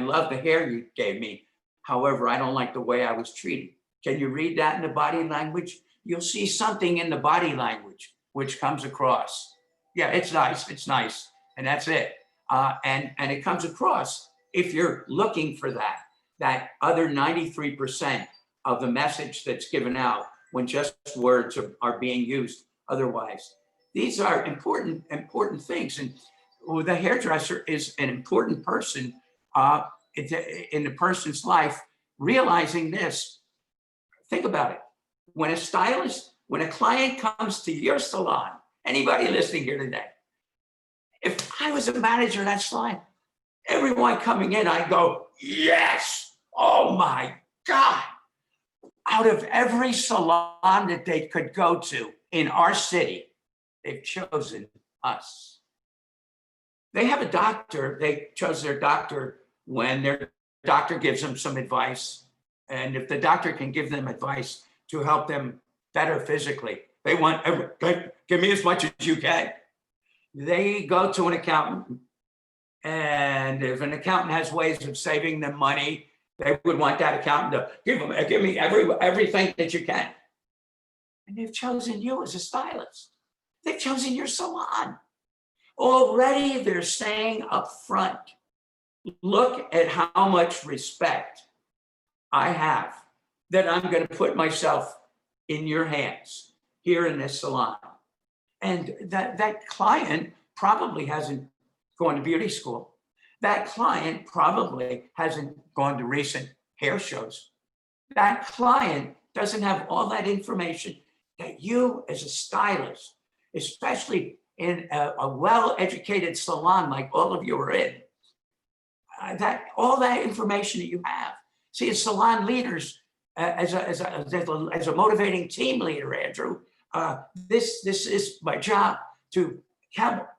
love the hair you gave me. However, I don't like the way I was treated. Can you read that in the body language? You'll see something in the body language which comes across. Yeah, it's nice, and that's it. And it comes across if you're looking for that other 93% of the message that's given out when just words are being used otherwise. These are important things. And the hairdresser is an important person in the person's life, realizing this. Think about it. When a client comes to your salon, anybody listening here today, if I was a manager of that salon, everyone coming in, I'd go, yes, oh my God. Out of every salon that they could go to in our city, they've chosen us. They have a doctor, they chose their doctor when their doctor gives them some advice. And if the doctor can give them advice to help them better physically, they want, give me as much as you can. They go to an accountant, and if an accountant has ways of saving them money, they would want that accountant to give me everything that you can. And they've chosen you as a stylist. They've chosen your salon. Already they're saying up front, look at how much respect I have that I'm going to put myself in your hands here in this salon. And that client probably hasn't gone to beauty school. That client probably hasn't gone to recent hair shows. That client doesn't have all that information that you as a stylist, especially in a well-educated salon like all of you are in, all that information that you have. See, as salon leaders, as a motivating team leader, Andrew, this is my job to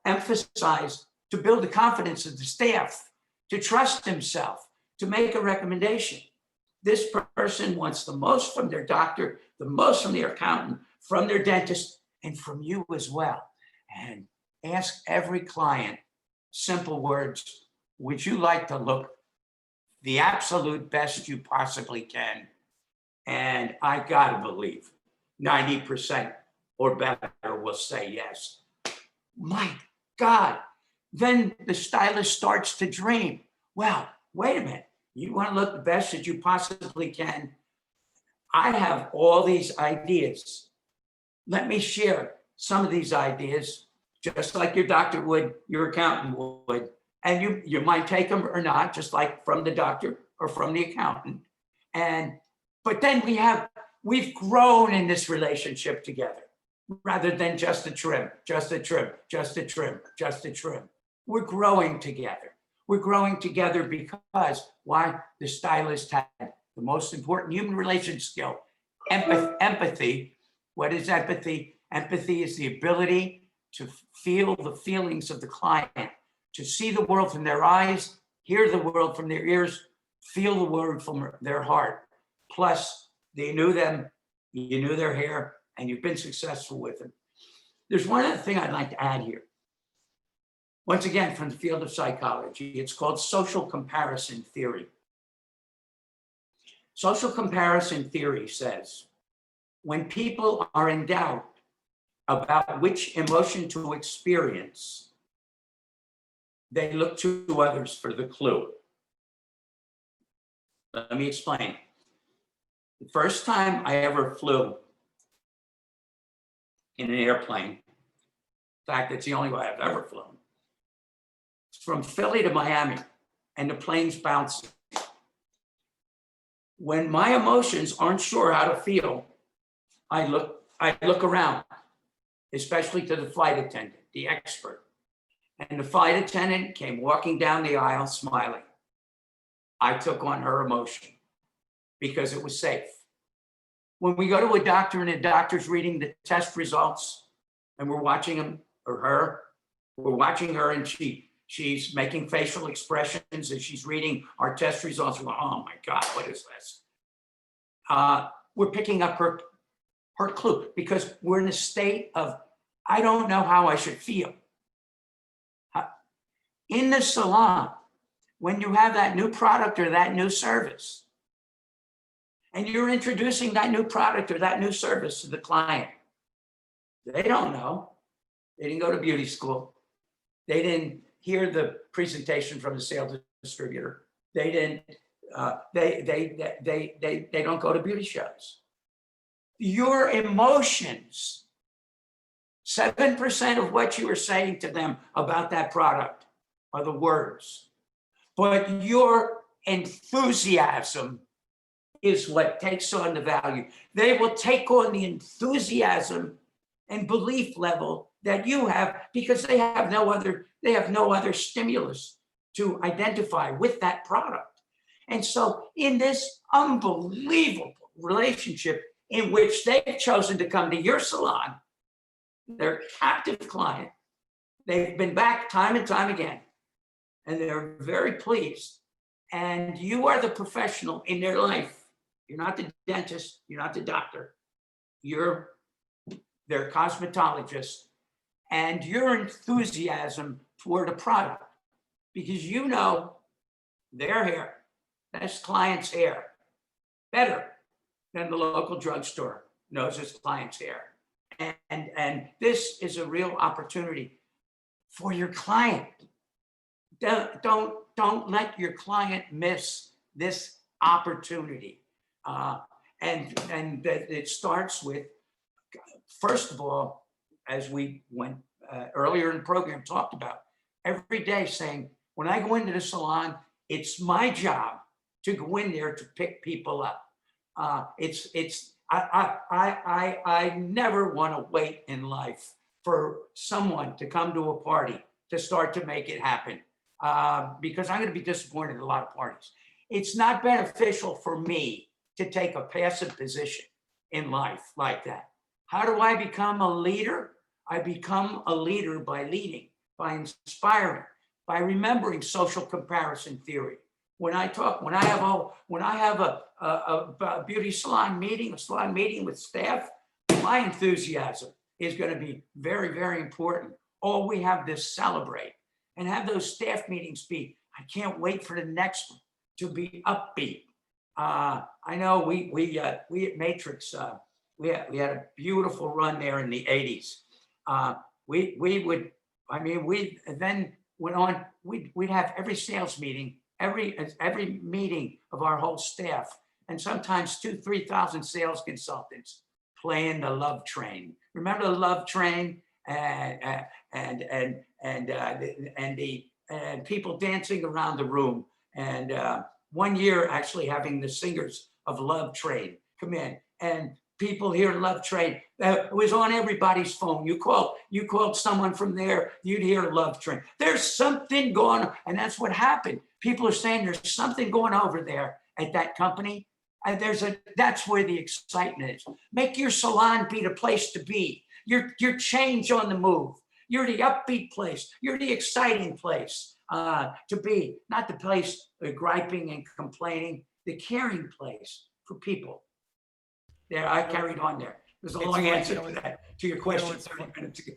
emphasize, to build the confidence of the staff, to trust himself, to make a recommendation. This person wants the most from their doctor, the most from their accountant, from their dentist, and from you as well. And ask every client simple words. Would you like to look the absolute best you possibly can And I gotta believe 90% or better will say yes. My God. Then the stylist starts to dream. Well, wait a minute. You want to look the best that you possibly can. I have all these ideas. Let me share some of these ideas, just like your doctor would, your accountant would. And you might take them or not, just like from the doctor or from the accountant. But then we've grown in this relationship together, rather than just a trim, just a trim, just a trim, just a trim. We're growing together. We're growing together because why? The stylist had the most important human relation skill, empathy. What is empathy? Empathy is the ability to feel the feelings of the client, to see the world from their eyes, hear the world from their ears, feel the world from their heart. Plus, they knew them, you knew their hair, and you've been successful with them. There's one other thing I'd like to add here. Once again, from the field of psychology, it's called social comparison theory. Social comparison theory says, when people are in doubt about which emotion to experience, they look to others for the clue. Let me explain. The first time I ever flew in an airplane, in fact, it's the only way I've ever flown, from Philly to Miami, and the plane's bouncing. When my emotions aren't sure how to feel, I look around, especially to the flight attendant, the expert. And the flight attendant came walking down the aisle smiling. I took on her emotion because it was safe. When we go to a doctor and the doctor's reading the test results and we're watching him or her, we're watching her and she's making facial expressions as she's reading our test results. We're going, oh my God, what is this? We're picking up her clue because we're in a state of, I don't know how I should feel. In the salon, when you have that new product or that new service, and you're introducing that new product or that new service to the client, they don't know. They didn't go to beauty school. They didn't hear the presentation from the sales distributor. They didn't. They don't go to beauty shows. Your emotions, 7% of what you are saying to them about that product are the words, but your enthusiasm is what takes on the value. They will take on the enthusiasm and belief level that you have because they have no other stimulus to identify with that product. And so in this unbelievable relationship in which they've chosen to come to your salon, they're a captive client, they've been back time and time again, and they're very pleased. And you are the professional in their life. You're not the dentist, you're not the doctor. You're their cosmetologist, and your enthusiasm toward a product, because you know their hair, that's client's hair, better than the local drugstore knows its client's hair. And this is a real opportunity for your client. Don't let your client miss this opportunity. And that it starts with, first of all, as we went earlier in the program talked about, every day saying, when I go into the salon, it's my job to go in there to pick people up. I never want to wait in life for someone to come to a party to start to make it happen, because I'm going to be disappointed at a lot of parties. It's not beneficial for me to take a passive position in life like that. How do I become a leader? I become a leader by leading, by inspiring, by remembering social comparison theory. When I have a beauty salon meeting, a salon meeting with staff, my enthusiasm is going to be very, very important. Oh, we have this celebrate, and have those staff meetings be, I can't wait for the next one to be upbeat. I know we at Matrix, we had a beautiful run there in the 80s. We would, I mean, we then went on, we'd have every sales meeting, every meeting of our whole staff, and sometimes 2,000-3,000 sales consultants playing the Love Train. Remember the Love Train? And people dancing around the room. And one year actually having the singers of Love Train come in, and people hear Love Train. It was on everybody's phone. You called someone from there, you'd hear Love Train. There's something going on, and that's what happened. People are saying there's something going over there at that company. And that's where the excitement is. Make your salon be the place to be. Your change on the move. You're the upbeat place. You're the exciting place to be, not the place griping and complaining, the caring place for people. There, I carried on there. There's a long answer to that, to your question 30 minutes ago.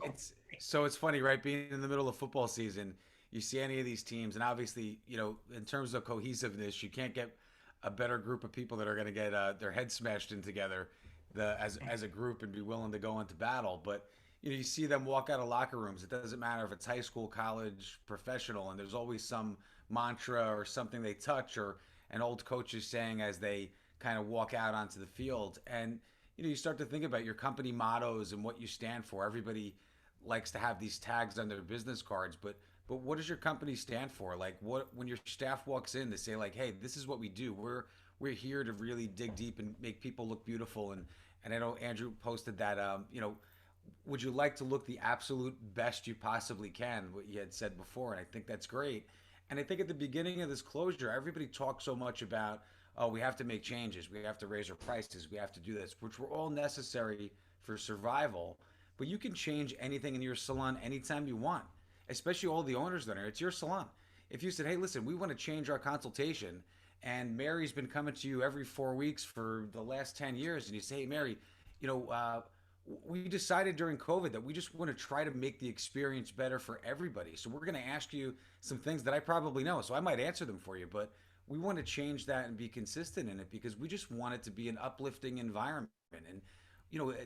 It's funny, right? Being in the middle of football season, you see any of these teams, and obviously, in terms of cohesiveness, you can't get a better group of people that are going to get their heads smashed in together as a group and be willing to go into battle. But you see them walk out of locker rooms. It doesn't matter if it's high school, college, professional, and there's always some mantra or something they touch or an old coach is saying as they kind of walk out onto the field. And you start to think about your company mottos and what you stand for. Everybody likes to have these tags on their business cards, but what does your company stand for? Like, when your staff walks in, they say like, hey, this is what we do. We're here to really dig deep and make people look beautiful. And I know Andrew posted that, would you like to look the absolute best you possibly can, what you had said before. And I think that's great. And I think at the beginning of this closure, everybody talks so much about, oh, we have to make changes. We have to raise our prices. We have to do this, which were all necessary for survival. But you can change anything in your salon anytime you want, especially all the owners that are. It's your salon. If you said, hey, listen, we want to change our consultation, and Mary's been coming to you every 4 weeks for the last 10 years, and you say, hey, Mary, we decided during COVID that we just want to try to make the experience better for everybody. So we're going to ask you some things that I probably know, so I might answer them for you, but we want to change that and be consistent in it because we just want it to be an uplifting environment. And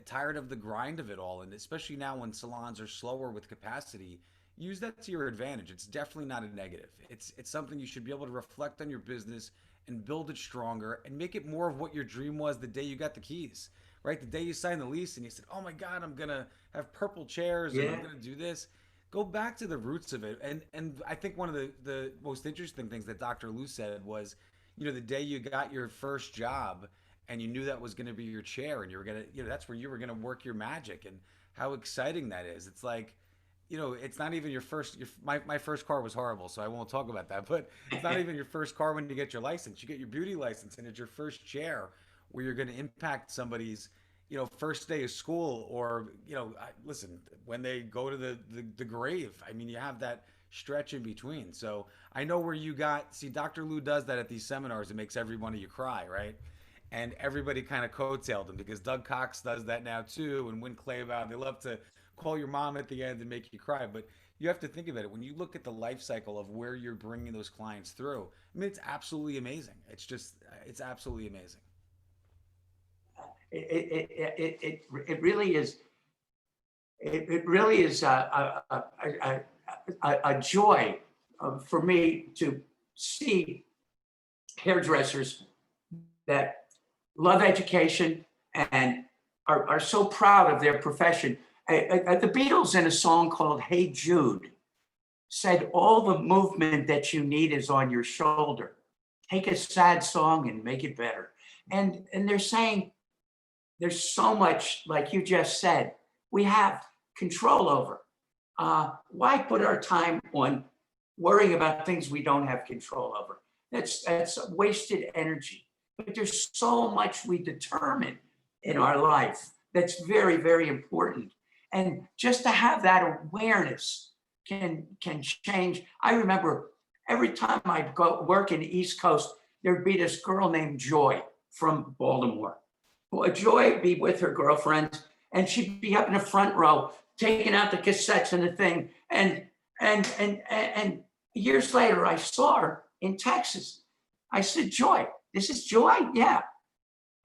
tired of the grind of it all, and especially now when salons are slower with capacity, use that to your advantage. It's definitely not a negative. It's something you should be able to reflect on your business and build it stronger and make it more of what your dream was the day you got the keys, right? The day you signed the lease and you said, oh my God, I'm going to have purple chairs and I'm going to do this. Go back to the roots of it. And I think one of the most interesting things that Dr. Lew said was, the day you got your first job and you knew that was going to be your chair and you were going to, that's where you were going to work your magic, and how exciting that is. It's like, it's not even your first, my first car was horrible, so I won't talk about that, but it's not even your first car when you get your license. You get your beauty license and it's your first chair where you're going to impact somebody's, first day of school, or, listen, when they go to the grave. I mean, you have that stretch in between. So I know where Dr. Lew does that at these seminars. It makes every one of you cry, right? And everybody kind of coattailed him because Doug Cox does that now too, and Win Claybaugh. They love to call your mom at the end and make you cry. But you have to think about it. When you look at the life cycle of where you're bringing those clients through, I mean, it's absolutely amazing. It's absolutely amazing. It really is. It really is a joy for me to see hairdressers that love education and are so proud of their profession. The Beatles, in a song called Hey Jude, said, all the movement that you need is on your shoulder. Take a sad song and make it better. And they're saying there's so much, like you just said, we have control over. Why put our time on worrying about things we don't have control over? That's wasted energy. But there's so much we determine in our life that's very, very important. And just to have that awareness can change. I remember every time I'd go work in the East Coast, there'd be this girl named Joy from Baltimore. Well, Joy would be with her girlfriend, and she'd be up in the front row, taking out the cassettes and the thing. And years later, I saw her in Texas. I said, Joy, this is Joy? Yeah.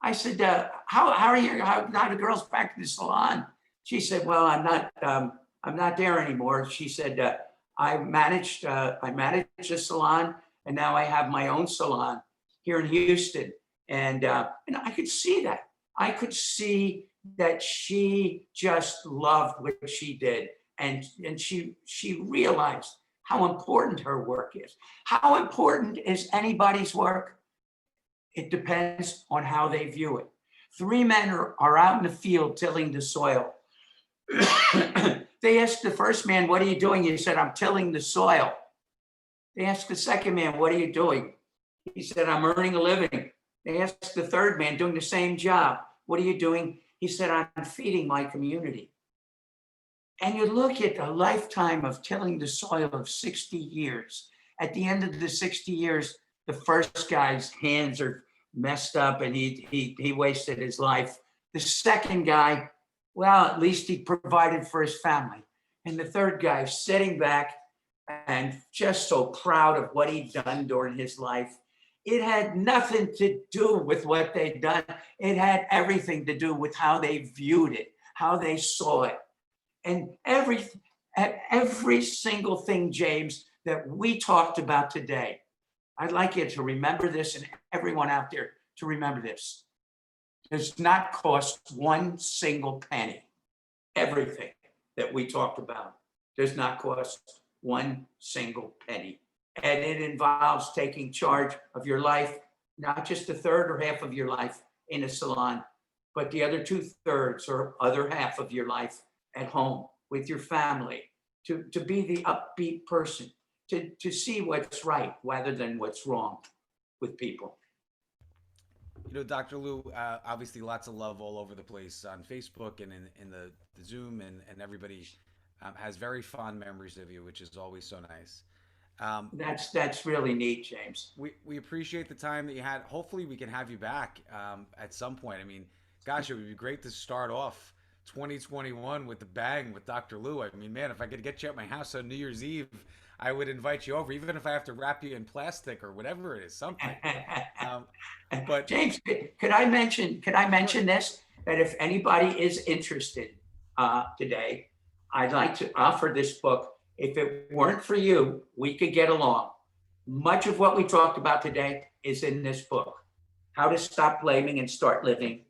I said, how are you? How the girls back in the salon? She said, well, I'm not there anymore. She said, I managed a salon, and now I have my own salon here in Houston. And I could see that. I could see that she just loved what she did. And she realized how important her work is. How important is anybody's work? It depends on how they view it. 3 men are out in the field tilling the soil. They asked the first man, what are you doing? He said, I'm tilling the soil. They asked the second man, what are you doing? He said, I'm earning a living. They asked the third man doing the same job, what are you doing? He said, I'm feeding my community. And you look at a lifetime of tilling the soil of 60 years. At the end of the 60 years, the first guy's hands are messed up and he wasted his life. The second guy, well, at least he provided for his family. And the third guy sitting back and just so proud of what he'd done during his life. It had nothing to do with what they'd done. It had everything to do with how they viewed it, how they saw it. And every single thing, James, that we talked about today, I'd like you to remember this, and everyone out there to remember this. Does not cost one single penny. Everything that we talked about does not cost one single penny. And it involves taking charge of your life, not just a third or half of your life in a salon, but the other 2/3 or other half of your life at home with your family, to be the upbeat person, to see what's right rather than what's wrong with people. You know, Dr. Lew, obviously lots of love all over the place on Facebook and in the Zoom, and everybody has very fond memories of you, which is always so nice. That's really neat, James. We appreciate the time that you had. Hopefully we can have you back at some point. I mean, gosh, it would be great to start off 2021 with the bang with Dr. Lew. I mean, man, if I could get you at my house on New Year's Eve, I would invite you over, even if I have to wrap you in plastic or whatever it is, something. But James, could I mention this? That if anybody is interested today, I'd like to offer this book. If it weren't for you, we could get along. Much of what we talked about today is in this book, How to Stop Blaming and Start Living.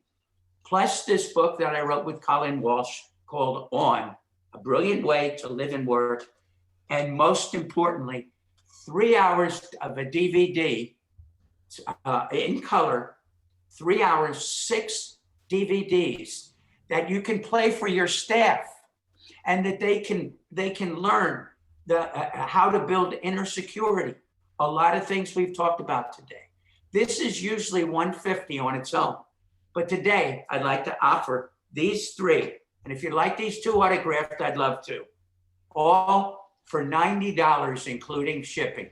Plus this book that I wrote with Colin Walsh called On, A Brilliant Way to Live and Work. And most importantly, 3 hours of a DVD in color, 3 hours, 6 DVDs that you can play for your staff, and that they can learn how to build inner security. A lot of things we've talked about today. This is usually $150 on its own, but today I'd like to offer these 3. And if you'd like these 2 autographed, I'd love to. All for $90, including shipping.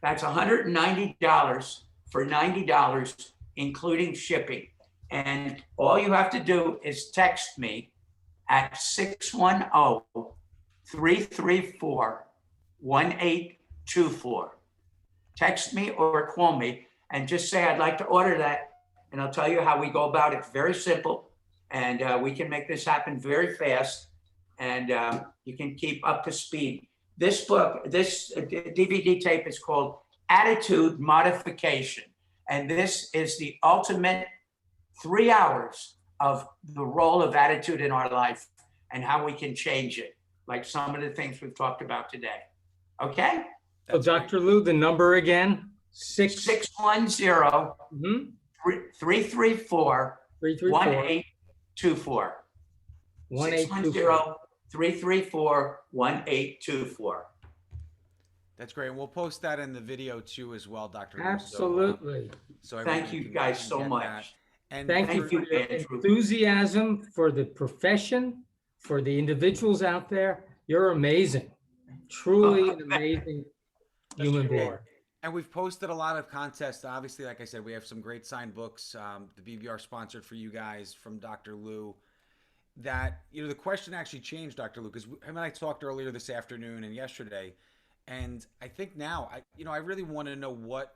That's $190 for $90, including shipping. And all you have to do is text me at 610-334-1824. Text me or call me and just say, I'd like to order that. And I'll tell you how we go about it. Very simple. And we can make this happen very fast. And you can keep up to speed. This book, this DVD tape is called Attitude Modification. And this is the ultimate 3 hours of the role of attitude in our life and how we can change it, like some of the things we've talked about today. Okay? So Dr. Lew, the number again? 610 334 1824. 610-334-1824. That's great. And we'll post that in the video too as well, Dr. Lew. Absolutely. So Thank you guys so much. That. And Thank you for your enthusiasm for the profession, for the individuals out there. You're amazing. Truly an amazing human being. And we've posted a lot of contests. Obviously, like I said, we have some great signed books. The BBR sponsored for you guys from Dr. Lew. That, you know, the question actually changed, Dr. Lew, because him and I talked earlier this afternoon and yesterday. And I think now, I really want to know what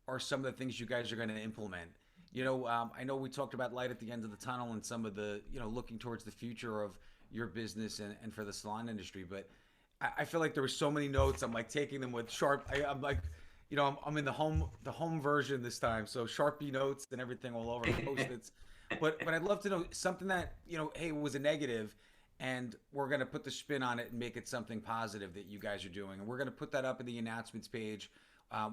are some of the things you guys are going to implement? You know, I know we talked about light at the end of the tunnel and some of the, you know, looking towards the future of your business and for the salon industry. But I feel like there were so many notes. I'm like taking them with I'm like, you know, I'm in the home version this time. So Sharpie notes and everything all over Post-its. But I'd love to know something that, you know, hey, was a negative, and we're going to put the spin on it and make it something positive that you guys are doing. And we're going to put that up in the announcements page.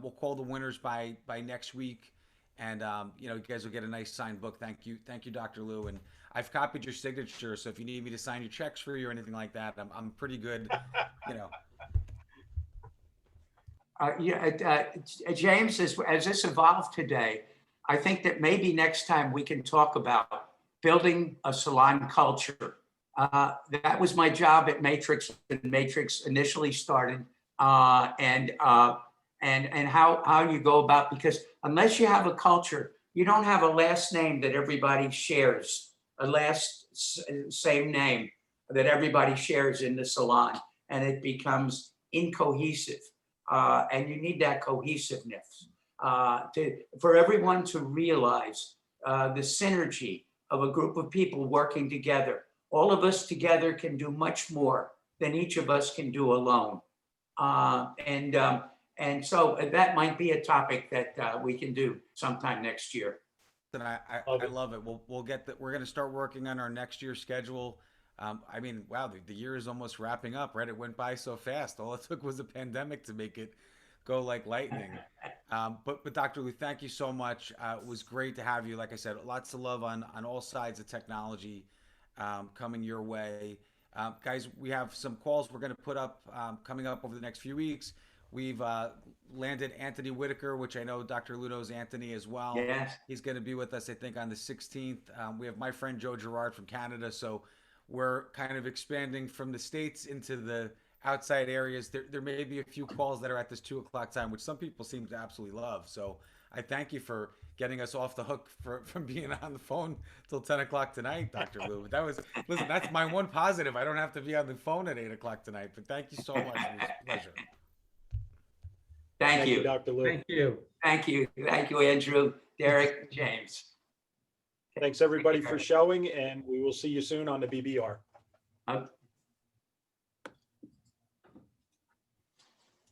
We'll call the winners by next week. And, you know, you guys will get a nice signed book. Thank you, Dr. Lew. And I've copied your signature. So if you need me to sign your checks for you or anything like that, I'm pretty good, you know. James, as this evolved today, I think that maybe next time we can talk about building a salon culture. That was my job at Matrix when Matrix initially started, and how you go about, because unless you have a culture, you don't have a last name that everybody shares, same name that everybody shares in the salon, and it becomes incohesive. And you need that cohesiveness for everyone to realize the synergy of a group of people working together. All of us together can do much more than each of us can do alone. And so that might be a topic that we can do sometime next year. And I love it. We'll get that. We're going to start working on our next year's schedule. I mean, wow, the year is almost wrapping up, right? It went by so fast. All it took was a pandemic to make it go like lightning. But Dr. Lew, thank you so much. It was great to have you. Like I said, lots of love on all sides of technology coming your way. Guys, we have some calls we're going to put up coming up over the next few weeks. We've landed Anthony Whitaker, which I know Dr. Lew knows Anthony as well. Yes. He's going to be with us, I think, on the 16th. We have my friend Joe Girard from Canada. So we're kind of expanding from the States into the outside areas. There may be a few calls that are at this 2 o'clock time, which some people seem to absolutely love. So I thank you for getting us off the hook from being on the phone till 10 o'clock tonight, Dr. Lew. Listen, that's my one positive. I don't have to be on the phone at 8 o'clock tonight, but thank you so much. It was a pleasure. Thank you, Dr. Lew. Thank you. Thank you, Andrew, Derek, James. Thanks everybody for showing, and we will see you soon on the BBR.